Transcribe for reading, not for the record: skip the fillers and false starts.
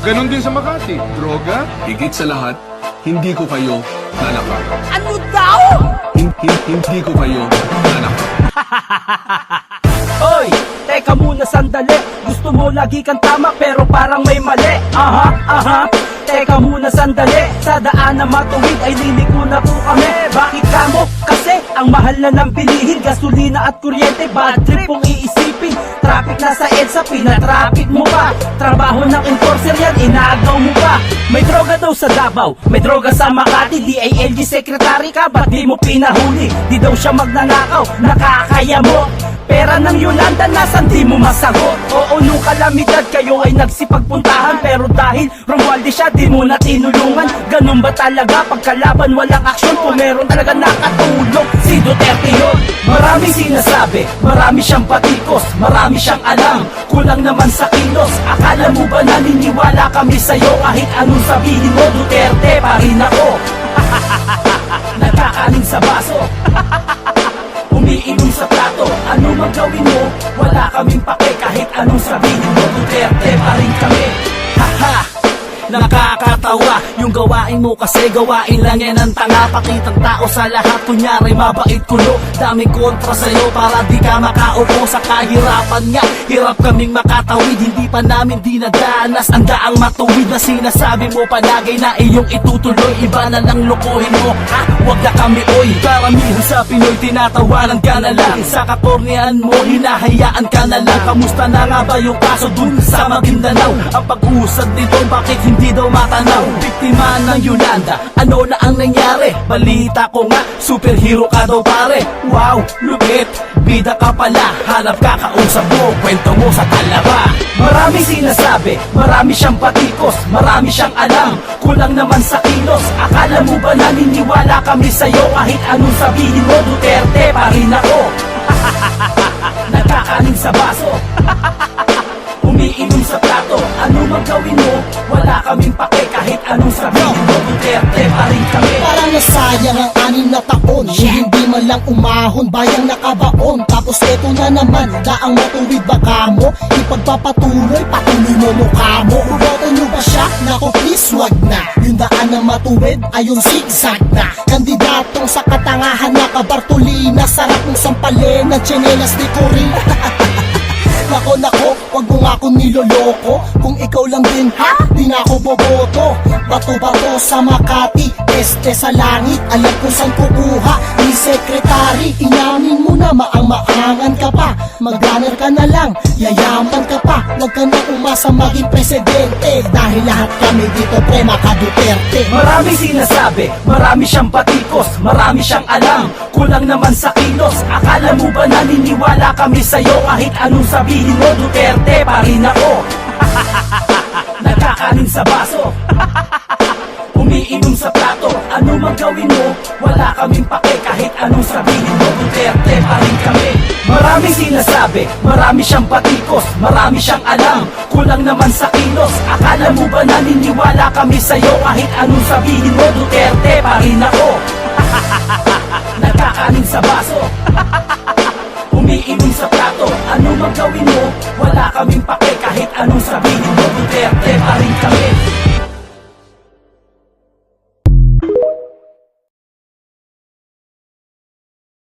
Ganon din sa Makati. Droga? Higit sa lahat, hindi ko kayo nanakal. Ano daw? Hindi ko kayo nanakal. Hoy, teka muna sandali. Gusto mo lagi kang tama pero parang may mali. Aha. Teka muna sandali. Sa daan na matuwid ay liliko na po kami. Bakit kamo? Kasi ang mahal na ng bilihin, gasolina at kuryente. Bad trip kung iisipin. Traffic na sa EDSA, pinatraffic mo pa. Trabaho ng enforcer yan, inagaw mo pa. May droga daw sa Davao, may droga sa Makati. DILG secretary ka, ba't di mo pinahuli? Di daw siya magnanakaw, nakakaya mo. Pera ng Yolanda, nasan di mo masagot? Oo, nung kalamidad kayo ay nagsipagpuntahan. Pero dahil Romualdez siya, di mo na tinulungan. Ganun ba talaga pagkalaban walang aksyon? Kung meron talaga nakatulong, si Duterte yun. Maraming sinasabi, marami siyang patikos, marami siyang alam, kulang naman sa kilos. Akala mo ba naniniwala kami sa'yo? Kahit anong sabihin mo, Duterte pa rin ako. Nagkakaning sa baso, umiinom sa plato. Ano mang gawin mo, wala kaming pake. Kahit anong sabihin mo, Duterte pa rin kami. Haha, nakakatawa yung gawain mo kasi gawain lang yan ang tanga. Pakitang tao sa lahat, kunyari mabait kulo. Daming kontra sa'yo para di ka makaupo sa kahirapan nga. Hirap kaming makatawid, hindi pa namin dinadanas ang daang matuwid na sinasabi mo palagay na iyong itutuloy. Iba na lang lokohin mo, ha? Wag na kami oy. Karamihan sa Pinoy tinatawanan ka na lang. Sa kakornean mo, hinahayaan ka na lang. Kamusta na nga ba yung kaso dun sa Maguindanao? Ang pag-usad nito, bakit hindi daw matanaw? Biktima ng Yolanda, ano na ang nangyari? Balita ko nga, superhero ka daw pare. Wow, lupit, bida ka pala. Hanap ka, kausap mo, kwento mo sa talaba. Maraming sinasabi, marami siyang patikos, marami siyang alam, kulang naman sa kilos. Akala mo ba naniniwala kami sa'yo? Kahit anong sabihin mo, Duterte pa rin ako. Nagkakaning sa baso, umiinom sa plato. Ano mang gawin mo, wala kaming pake. Kahit anong sabihin mo, Duterte pa rin kami. Parang nasayang ang 6 na taon, hindi man lang umahon, bayang nakabaon. Tapos eto na naman, daang matuwid baka mo ipagpapatuloy, patuloy mo mukha mo. Boto nyo ba siya? Naku please wag na. Yung daan na matuwid ay yung zigzag na. Kandidatong sa katangahan na kabartolina, sarap mong sampalin ng tsinelas ni Corinne. Nako, wag mo nga akong niloloko. Kung ikaw lang din ha, di na ako boboto. Bato-bato sa Makati, este sa langit. Alam kung saan kukuha ni Secretary. Inamin mo na maang-maangan ka pa. Mag-runner ka na lang, yayaman ka pa. Wag ka na umasa maging presidente. Dahil lahat kami dito pre maka-Duterte. Maraming sinasabi, marami siyang patikos, marami siyang alam, kulang naman sa kilos. Akala mo ba naniniwala kami sa'yo? Kahit anong sabihin mo, Duterte pa rin ako. Nagkakaning sa baso, umiinom sa plato. Ano mang gawin mo, wala kaming pake. Kahit anong sabihin mo, Duterte pa rin kami. Maraming sinasabi, marami siyang patikos, marami siyang alam, kulang naman sa kilos. Akala mo ba naniniwala kami sa'yo? Kahit anong sabihin mo, Duterte pa rin ako. Nagkakaning sa baso, umiinom sa plato. Ano mang gawin mo, wala kaming pake. Kahit anong sabihin